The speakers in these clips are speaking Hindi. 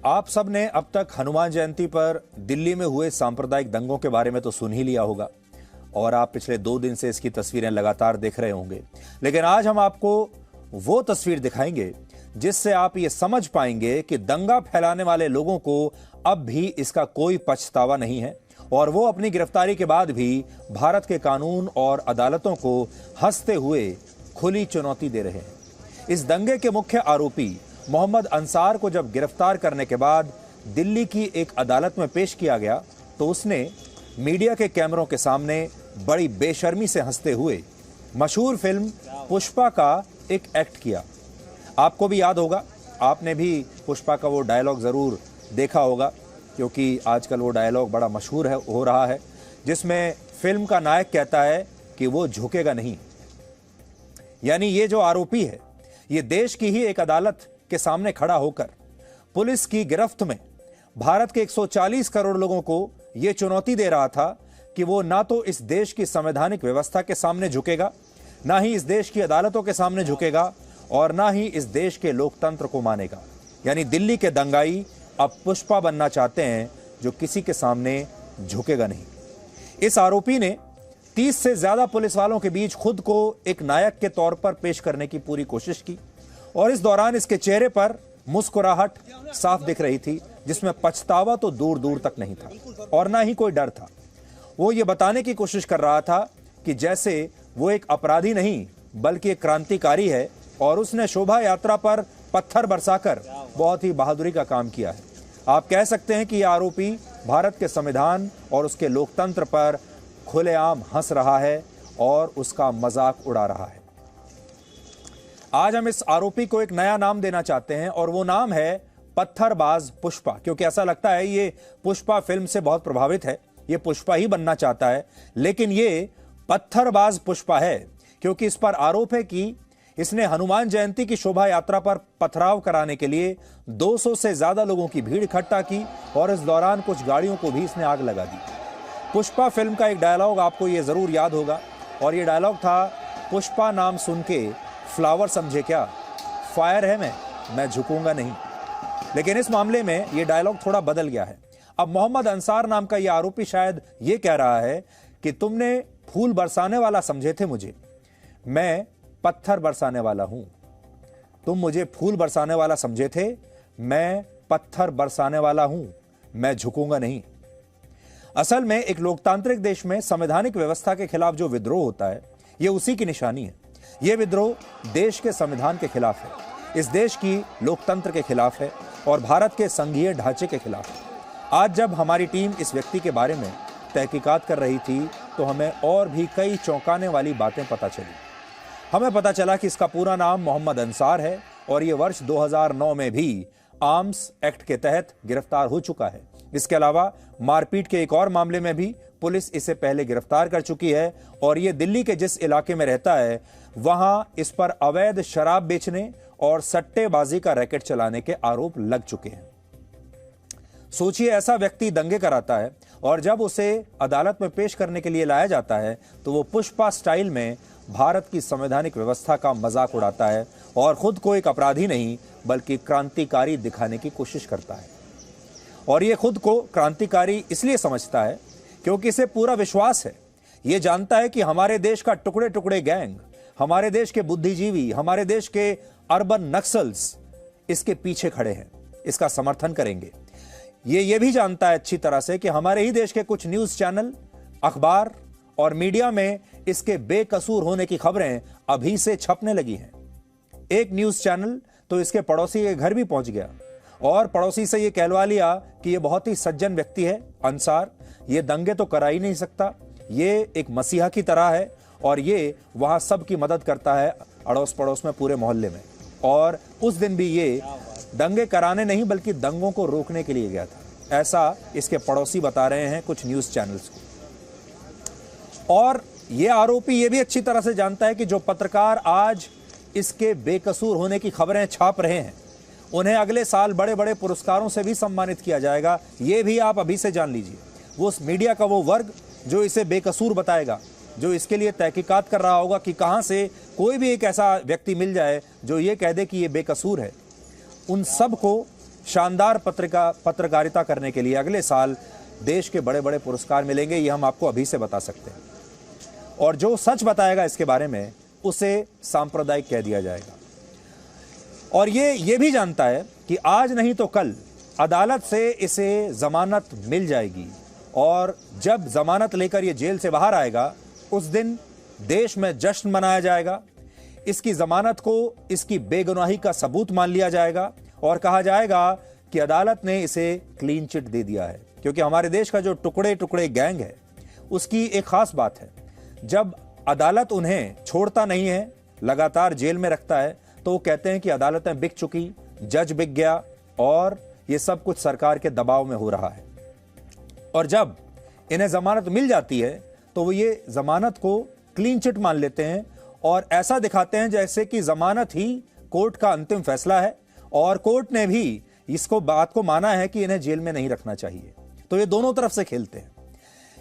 आप सब ने अब तक हनुमान जयंती पर दिल्ली में हुए सांप्रदायिक दंगों के बारे में तो सुन ही लिया होगा और आप पिछले 2 दिन से इसकी तस्वीरें लगातार देख रहे होंगे। लेकिन आज हम आपको वो तस्वीर दिखाएंगे जिससे आप ये समझ पाएंगे कि दंगा फैलाने वाले लोगों को अब भी इसका कोई पछतावा नहीं है और वो अपनी गिरफ्तारी के बाद भी भारत के कानून और अदालतों को हंसते हुए खुली चुनौती दे रहे हैं। इस दंगे के मुख्य आरोपी मोहम्मद अंसार को जब गिरफ्तार करने के बाद दिल्ली की एक अदालत में पेश किया गया तो उसने मीडिया के कैमरों के सामने बड़ी बेशर्मी से हंसते हुए मशहूर फिल्म पुष्पा का एक एक्ट किया। आपको भी याद होगा, आपने भी पुष्पा का वो डायलॉग जरूर देखा होगा क्योंकि आजकल वो डायलॉग बड़ा मशहूर हो रहा है, जिसमें फिल्म का नायक कहता है कि वो झुकेगा नहीं। यानी ये जो आरोपी है ये देश की ही एक अदालत के सामने खड़ा होकर पुलिस की गिरफ्त में भारत के 140 करोड़ लोगों को यह चुनौती दे रहा था कि वो ना तो इस देश की संवैधानिक व्यवस्था के सामने झुकेगा, ना ही इस देश की अदालतों के सामने झुकेगा और ना ही इस देश के लोकतंत्र को मानेगा। यानी दिल्ली के दंगाई अब पुष्पा बनना चाहते हैं जो किसी के सामने झुकेगा नहीं। इस आरोपी ने 30 से ज्यादा पुलिस वालों के बीच खुद को एक नायक के तौर पर पेश करने की पूरी कोशिश की और इस दौरान इसके चेहरे पर मुस्कुराहट साफ दिख रही थी, जिसमें पछतावा तो दूर दूर तक नहीं था और ना ही कोई डर था। वो ये बताने की कोशिश कर रहा था कि जैसे वो एक अपराधी नहीं बल्कि एक क्रांतिकारी है और उसने शोभा यात्रा पर पत्थर बरसाकर बहुत ही बहादुरी का काम किया है। आप कह सकते हैं कि यह आरोपी भारत के संविधान और उसके लोकतंत्र पर खुलेआम हंस रहा है और उसका मजाक उड़ा रहा है। आज हम इस आरोपी को एक नया नाम देना चाहते हैं और वो नाम है पत्थरबाज पुष्पा, क्योंकि ऐसा लगता है ये पुष्पा फिल्म से बहुत प्रभावित है, ये पुष्पा ही बनना चाहता है, लेकिन ये पत्थरबाज पुष्पा है क्योंकि इस पर आरोप है कि इसने हनुमान जयंती की शोभा यात्रा पर पथराव कराने के लिए 200 से ज्यादा लोगों की भीड़ इकट्ठा की और इस दौरान कुछ गाड़ियों को भी इसने आग लगा दी। पुष्पा फिल्म का एक डायलॉग आपको ये जरूर याद होगा और ये डायलॉग था, पुष्पा नाम सुन के फ्लावर समझे क्या, फायर है मैं झुकूंगा नहीं। लेकिन इस मामले में यह डायलॉग थोड़ा बदल गया है। अब मोहम्मद अंसार नाम का यह आरोपी शायद यह कह रहा है कि तुमने फूल बरसाने वाला समझे थे मुझे, मैं पत्थर बरसाने वाला हूं। तुम मुझे फूल बरसाने वाला समझे थे, मैं पत्थर बरसाने वाला हूं, मैं झुकूंगा नहीं। असल में एक लोकतांत्रिक देश में संवैधानिक व्यवस्था के खिलाफ जो विद्रोह होता है यह उसी की निशानी है। यह विद्रोह देश के संविधान के खिलाफ है, इस देश की लोकतंत्र के खिलाफ है और भारत के संघीय ढांचे के खिलाफ है। आज जब हमारी टीम इस व्यक्ति के बारे में तहकीकात कर रही थी तो हमें और भी कई चौंकाने वाली बातें पता चली। हमें पता चला कि इसका पूरा नाम मोहम्मद अंसार है और यह वर्ष 2009 में भी आर्म्स एक्ट के तहत गिरफ्तार हो चुका है। इसके अलावा मारपीट के एक और मामले में भी पुलिस इसे पहले गिरफ्तार कर चुकी है और यह दिल्ली के जिस इलाके में रहता है वहां इस पर अवैध शराब बेचने और सट्टेबाजी का रैकेट चलाने के आरोप लग चुके हैं। सोचिए, ऐसा व्यक्ति दंगे कराता है और जब उसे अदालत में पेश करने के लिए लाया जाता है तो वो पुष्पा स्टाइल में भारत की संवैधानिक व्यवस्था का मजाक उड़ाता है और खुद को एक अपराधी नहीं बल्कि क्रांतिकारी दिखाने की कोशिश करता है। और ये खुद को क्रांतिकारी इसलिए समझता है क्योंकि इसे पूरा विश्वास है, ये जानता है कि हमारे देश का टुकड़े टुकड़े गैंग, हमारे देश के बुद्धिजीवी, हमारे देश के अर्बन नक्सल्स इसके पीछे खड़े हैं, इसका समर्थन करेंगे। ये भी जानता है अच्छी तरह से कि हमारे ही देश के कुछ न्यूज चैनल, अखबार और मीडिया में इसके बेकसूर होने की खबरें अभी से छपने लगी हैं। एक न्यूज चैनल तो इसके पड़ोसी के घर भी पहुंच गया और पड़ोसी से यह कहलवा लिया कि यह बहुत ही सज्जन व्यक्ति है अंसार, ये दंगे तो करा ही नहीं सकता, ये एक मसीहा की तरह है और ये वहां सबकी मदद करता है अड़ोस पड़ोस में, पूरे मोहल्ले में। और उस दिन भी ये दंगे कराने नहीं बल्कि दंगों को रोकने के लिए गया था, ऐसा इसके पड़ोसी बता रहे हैं कुछ न्यूज चैनल्स को। और ये आरोपी ये भी अच्छी तरह से जानता है कि जो पत्रकार आज इसके बेकसूर होने की खबरें छाप रहे हैं उन्हें अगले साल बड़े बड़े पुरस्कारों से भी सम्मानित किया जाएगा, ये भी आप अभी से जान लीजिए। वो मीडिया का वो वर्ग जो इसे बेकसूर बताएगा, जो इसके लिए तहकीकात कर रहा होगा कि कहां से कोई भी एक ऐसा व्यक्ति मिल जाए जो ये कह दे कि ये बेकसूर है, उन सब को शानदार पत्रकारिता करने के लिए अगले साल देश के बड़े बड़े पुरस्कार मिलेंगे, ये हम आपको अभी से बता सकते हैं। और जो सच बताएगा इसके बारे में उसे सांप्रदायिक कह दिया जाएगा। और ये भी जानता है कि आज नहीं तो कल अदालत से इसे जमानत मिल जाएगी, और जब जमानत लेकर ये जेल से बाहर आएगा उस दिन देश में जश्न मनाया जाएगा। इसकी जमानत को इसकी बेगुनाही का सबूत मान लिया जाएगा और कहा जाएगा कि अदालत ने इसे क्लीन चिट दे दिया है। क्योंकि हमारे देश का जो टुकड़े टुकड़े गैंग है उसकी एक खास बात है, जब अदालत उन्हें छोड़ता नहीं है, लगातार जेल में रखता है, तो वो कहते हैं कि अदालतें बिक चुकी, जज बिक गया और ये सब कुछ सरकार के दबाव में हो रहा है। और जब इन्हें जमानत मिल जाती है तो वो ये जमानत को क्लीन चिट मान लेते हैं और ऐसा दिखाते हैं जैसे कि जमानत ही कोर्ट का अंतिम फैसला है और कोर्ट ने भी इसको बात को माना है कि इन्हें जेल में नहीं रखना चाहिए। तो ये दोनों तरफ से खेलते हैं।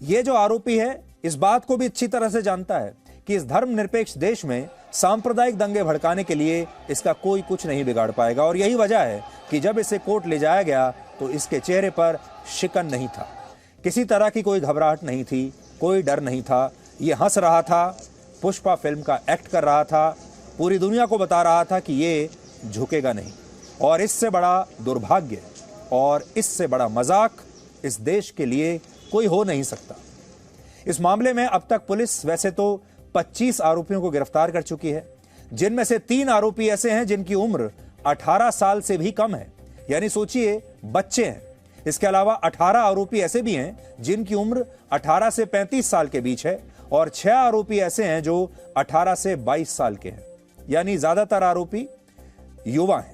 ये जो आरोपी है इस बात को भी अच्छी तरह से जानता है कि इस धर्मनिरपेक्ष देश में सांप्रदायिक दंगे भड़काने के लिए इसका कोई कुछ नहीं बिगाड़ पाएगा। और यही वजह है कि जब इसे कोर्ट ले जाया गया तो इसके चेहरे पर शिकन नहीं था, किसी तरह की कोई घबराहट नहीं थी, कोई डर नहीं था। ये हंस रहा था, पुष्पा फिल्म का एक्ट कर रहा था, पूरी दुनिया को बता रहा था कि ये झुकेगा नहीं। और इससे बड़ा दुर्भाग्य और इससे बड़ा मजाक इस देश के लिए कोई हो नहीं सकता। इस मामले में अब तक पुलिस वैसे तो 25 आरोपियों को गिरफ्तार कर चुकी है, जिनमें से 3 आरोपी ऐसे हैं जिनकी उम्र 18 साल से भी कम है, यानी सोचिए बच्चे हैं। इसके अलावा 18 आरोपी ऐसे भी हैं जिनकी उम्र 18 से 35 साल के बीच है और 6 आरोपी ऐसे हैं जो 18 से 22 साल के हैं, यानी ज्यादातर आरोपी युवा हैं।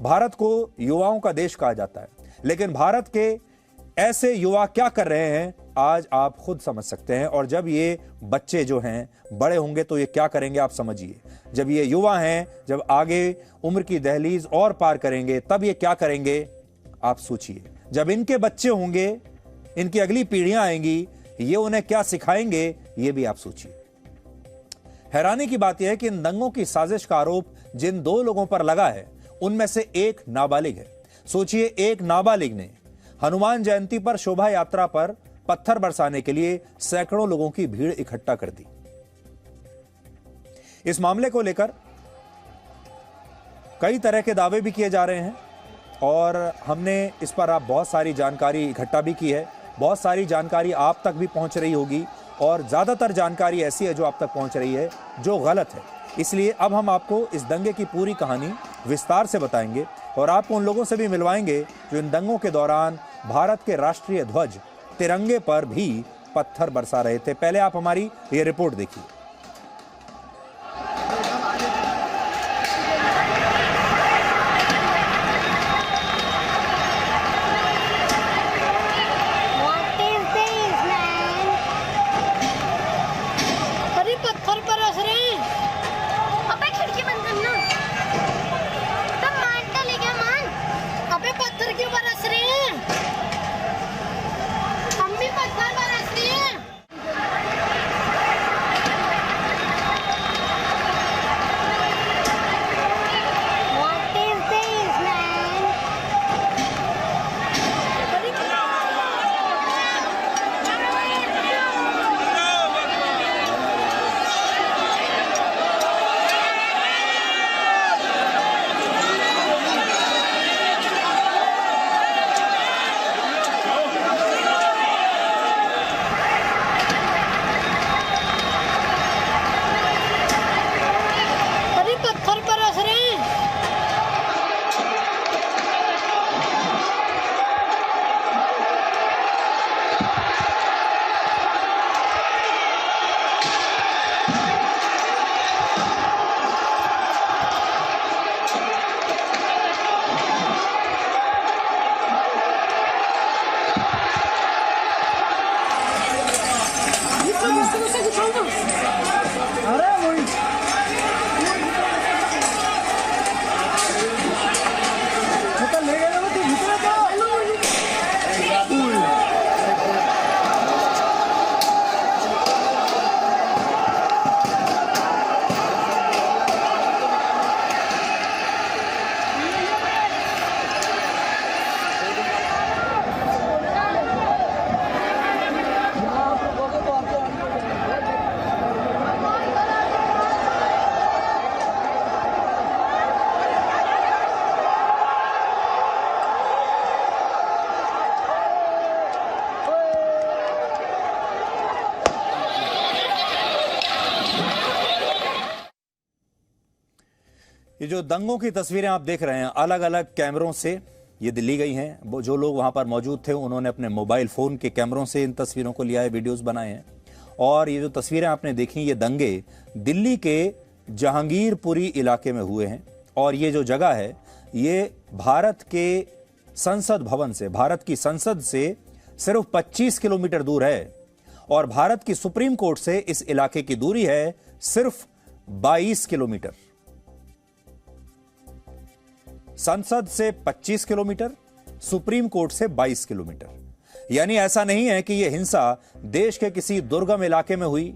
भारत को युवाओं का देश कहा जाता है, लेकिन भारत के ऐसे युवा क्या कर रहे हैं आज आप खुद समझ सकते हैं। और जब ये बच्चे जो हैं बड़े होंगे तो ये क्या करेंगे आप समझिए। जब ये युवा हैं, जब आगे उम्र की दहलीज और पार करेंगे तब ये क्या करेंगे आप सोचिए। जब इनके बच्चे होंगे, इनकी अगली पीढ़ियां आएंगी, ये उन्हें क्या सिखाएंगे ये भी आप सोचिए। हैरानी की बात यह है कि इन दंगों की साजिश का आरोप जिन 2 लोगों पर लगा है उनमें से एक नाबालिग है। सोचिए, एक नाबालिग ने हनुमान जयंती पर शोभा यात्रा पर पत्थर बरसाने के लिए सैकड़ों लोगों की भीड़ इकट्ठा कर दी। इस मामले को लेकर कई तरह के दावे भी किए जा रहे हैं और हमने इस पर आप बहुत सारी जानकारी इकट्ठा भी की है। बहुत सारी जानकारी आप तक भी पहुंच रही होगी और ज्यादातर जानकारी ऐसी है जो आप तक पहुंच रही है जो गलत है। इसलिए अब हम आपको इस दंगे की पूरी कहानी विस्तार से बताएंगे और आपको उन लोगों से भी मिलवाएंगे जो इन दंगों के दौरान भारत के राष्ट्रीय ध्वज तिरंगे पर भी पत्थर बरसा रहे थे। पहले आप हमारी ये रिपोर्ट देखिए। ये जो दंगों की तस्वीरें आप देख रहे हैं अलग अलग कैमरों से ये ली गई हैं। वो जो लोग वहां पर मौजूद थे उन्होंने अपने मोबाइल फोन के कैमरों से इन तस्वीरों को लिया है, वीडियोस बनाए हैं। और ये जो तस्वीरें आपने देखी, ये दंगे दिल्ली के जहांगीरपुरी इलाके में हुए हैं। और ये जो जगह है ये भारत के संसद भवन से, भारत की संसद से सिर्फ 25 किलोमीटर दूर है। और भारत की सुप्रीम कोर्ट से इस इलाके की दूरी है सिर्फ 22 किलोमीटर। संसद से 25 किलोमीटर, सुप्रीम कोर्ट से 22 किलोमीटर। यानी ऐसा नहीं है कि यह हिंसा देश के किसी दुर्गम इलाके में हुई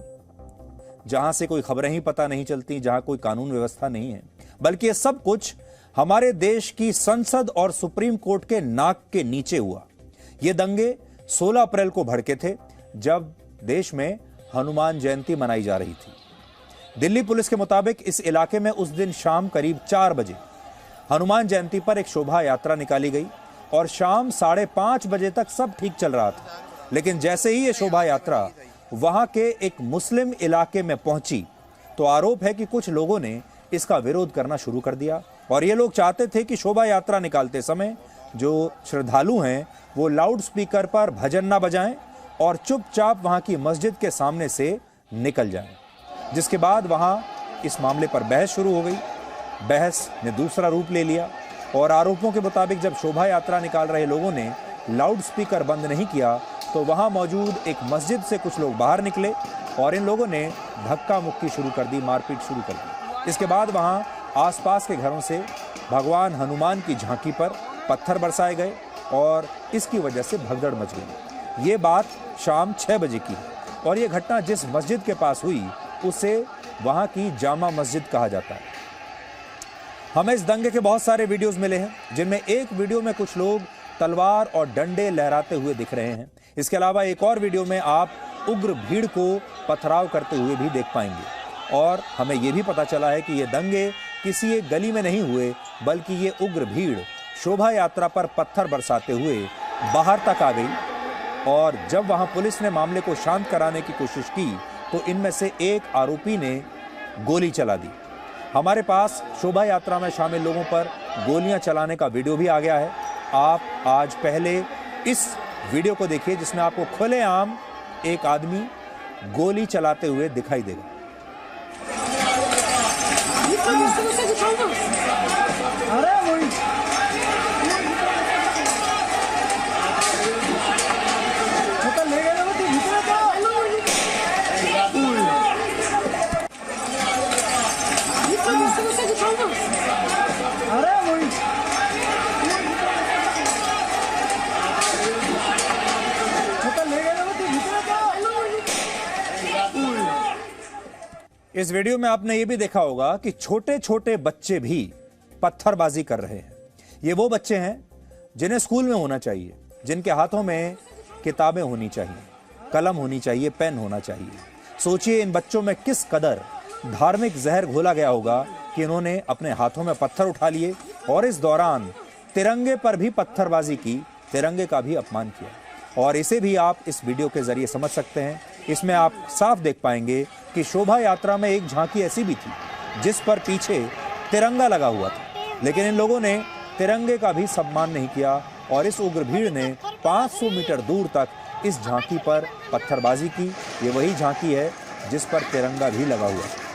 जहां से कोई खबरें ही पता नहीं चलती, जहां कोई कानून व्यवस्था नहीं है, बल्कि यह सब कुछ हमारे देश की संसद और सुप्रीम कोर्ट के नाक के नीचे हुआ। ये दंगे 16 अप्रैल को भड़के थे जब देश में हनुमान जयंती मनाई जा रही थी। दिल्ली पुलिस के मुताबिक इस इलाके में उस दिन शाम करीब 4 बजे हनुमान जयंती पर एक शोभा यात्रा निकाली गई और शाम 5:30 बजे तक सब ठीक चल रहा था। लेकिन जैसे ही ये शोभा यात्रा वहां के एक मुस्लिम इलाके में पहुंची तो आरोप है कि कुछ लोगों ने इसका विरोध करना शुरू कर दिया। और ये लोग चाहते थे कि शोभा यात्रा निकालते समय जो श्रद्धालु हैं वो लाउड स्पीकर पर भजन ना बजाएं और चुपचाप वहां की मस्जिद के सामने से निकल जाएं। जिसके बाद वहां इस मामले पर बहस शुरू हो गई। बहस ने दूसरा रूप ले लिया और आरोपों के मुताबिक जब शोभा यात्रा निकाल रहे लोगों ने लाउड स्पीकर बंद नहीं किया तो वहां मौजूद एक मस्जिद से कुछ लोग बाहर निकले और इन लोगों ने धक्का मुक्की शुरू कर दी, मारपीट शुरू कर दी। इसके बाद वहां आसपास के घरों से भगवान हनुमान की झांकी पर पत्थर बरसाए गए और इसकी वजह से भगदड़ मच गई। ये बात शाम 6 बजे की है और ये घटना जिस मस्जिद के पास हुई उसे वहां की जामा मस्जिद कहा जाता है। हमें इस दंगे के बहुत सारे वीडियोस मिले हैं जिनमें एक वीडियो में कुछ लोग तलवार और डंडे लहराते हुए दिख रहे हैं। इसके अलावा एक और वीडियो में आप उग्र भीड़ को पथराव करते हुए भी देख पाएंगे। और हमें यह भी पता चला है कि ये दंगे किसी एक गली में नहीं हुए बल्कि ये उग्र भीड़ शोभा यात्रा पर पत्थर बरसाते हुए बाहर तक आ गई। और जब वहां पुलिस ने मामले को शांत कराने की कोशिश की तो इनमें से एक आरोपी ने गोली चला दी। हमारे पास शोभा यात्रा में शामिल लोगों पर गोलियां चलाने का वीडियो भी आ गया है। आप आज पहले इस वीडियो को देखिए जिसमें आपको खुलेआम एक आदमी गोली चलाते हुए दिखाई देगा। इस वीडियो में आपने ये भी देखा होगा कि छोटे छोटे बच्चे भी पत्थरबाजी कर रहे हैं। ये वो बच्चे हैं जिन्हें स्कूल में होना चाहिए, जिनके हाथों में किताबें होनी चाहिए, कलम होनी चाहिए, पेन होना चाहिए। सोचिए इन बच्चों में किस कदर धार्मिक जहर घोला गया होगा कि इन्होंने अपने हाथों में पत्थर उठा लिए और इस दौरान तिरंगे पर भी पत्थरबाजी की, तिरंगे का भी अपमान किया। और इसे भी आप इस वीडियो के जरिए समझ सकते हैं। इसमें आप साफ देख पाएंगे कि शोभा यात्रा में एक झांकी ऐसी भी थी जिस पर पीछे तिरंगा लगा हुआ था, लेकिन इन लोगों ने तिरंगे का भी सम्मान नहीं किया और इस उग्र भीड़ ने 500 मीटर दूर तक इस झांकी पर पत्थरबाजी की। ये वही झांकी है जिस पर तिरंगा भी लगा हुआ था।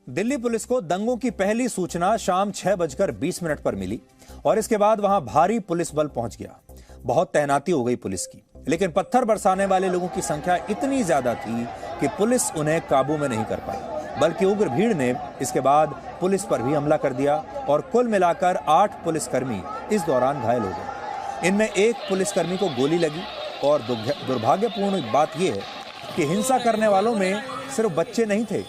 दिल्ली पुलिस को दंगों की पहली सूचना शाम 6:20 पर मिली और इसके बाद वहां भारी पुलिस बल पहुंच गया। बहुत तैनाती हो गई पुलिस की, लेकिन पत्थर बरसाने वाले लोगों की संख्या इतनी ज्यादा थी कि पुलिस उन्हें काबू में नहीं कर पाई, बल्कि उग्र भीड़ ने इसके बाद पुलिस पर भी हमला कर दिया और कुल मिलाकर 8 पुलिसकर्मी इस दौरान घायल हो गए। इनमें एक पुलिसकर्मी को गोली लगी और दुर्भाग्यपूर्ण बात यह है कि हिंसा करने वालों में सिर्फ बच्चे नहीं थे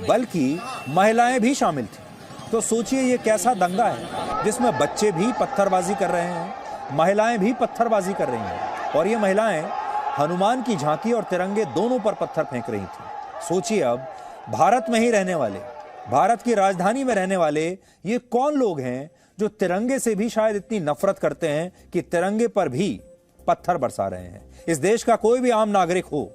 बल्कि महिलाएं भी शामिल थी। तो सोचिए ये कैसा दंगा है जिसमें बच्चे भी पत्थरबाजी कर रहे हैं महिलाएं भी पत्थरबाजी कर रही हैं और ये महिलाएं हनुमान की झांकी और तिरंगे दोनों पर पत्थर फेंक रही थी। सोचिए, अब भारत में ही रहने वाले, भारत की राजधानी में रहने वाले ये कौन लोग हैं जो तिरंगे से भी शायद इतनी नफरत करते हैं कि तिरंगे पर भी पत्थर बरसा रहे हैं। इस देश का कोई भी आम नागरिक हो,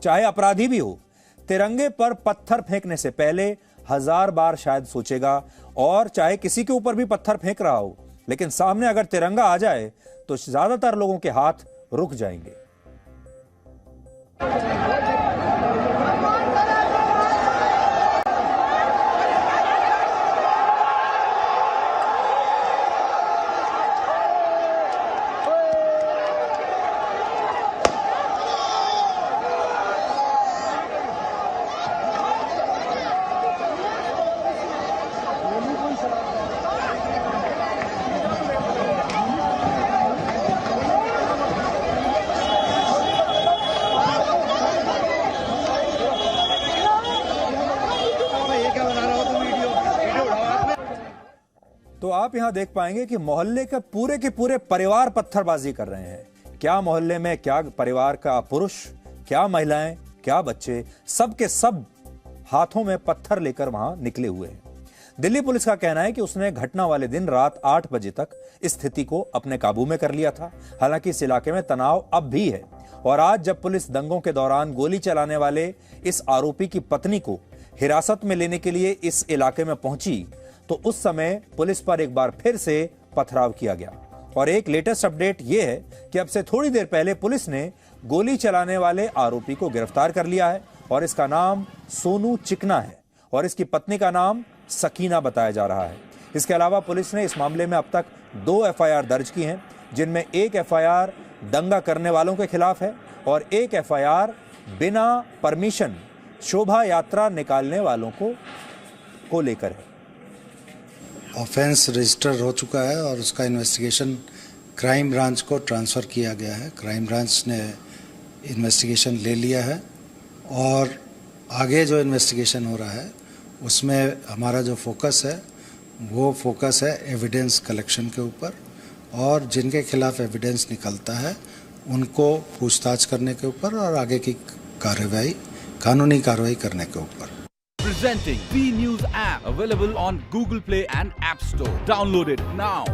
चाहे अपराधी भी हो, तिरंगे पर पत्थर फेंकने से पहले 1000 बार शायद सोचेगा, और चाहे किसी के ऊपर भी पत्थर फेंक रहा हो, लेकिन सामने अगर तिरंगा आ जाए तो ज्यादातर लोगों के हाथ रुक जाएंगे। तो आप यहां देख पाएंगे कि मोहल्ले के पूरे परिवार पत्थरबाजी कर रहे हैं। क्या मोहल्ले में, क्या परिवार का पुरुष, क्या महिलाएं, क्या बच्चे, सब के सब हाथों में पत्थर लेकर वहां निकले हुए हैं। दिल्ली पुलिस का कहना है कि उसने घटना वाले दिन रात 8 बजे तक स्थिति को अपने काबू में कर लिया था। हालांकि इस इलाके में तनाव अब भी है और आज जब पुलिस दंगों के दौरान गोली चलाने वाले इस आरोपी की पत्नी को हिरासत में लेने के लिए इस इलाके में पहुंची तो उस समय पुलिस पर एक बार फिर से पथराव किया गया। और एक लेटेस्ट अपडेट यह है कि अब से थोड़ी देर पहले पुलिस ने गोली चलाने वाले आरोपी को गिरफ्तार कर लिया है और इसका नाम सोनू चिकना है और इसकी पत्नी का नाम सकीना बताया जा रहा है। इसके अलावा पुलिस ने इस मामले में अब तक 2 FIR दर्ज की हैं, जिनमें एक FIR दंगा करने वालों के खिलाफ है और एक FIR बिना परमिशन शोभा यात्रा निकालने वालों को लेकर है। ऑफेंस रजिस्टर हो चुका है और उसका इन्वेस्टिगेशन क्राइम ब्रांच को ट्रांसफ़र किया गया है। क्राइम ब्रांच ने इन्वेस्टिगेशन ले लिया है और आगे जो इन्वेस्टिगेशन हो रहा है उसमें हमारा जो फोकस है वो फोकस है एविडेंस कलेक्शन के ऊपर और जिनके खिलाफ एविडेंस निकलता है उनको पूछताछ करने के ऊपर और आगे की कानूनी कार्रवाई करने के ऊपर। Presenting B News app available on Google Play and App Store. Download it now.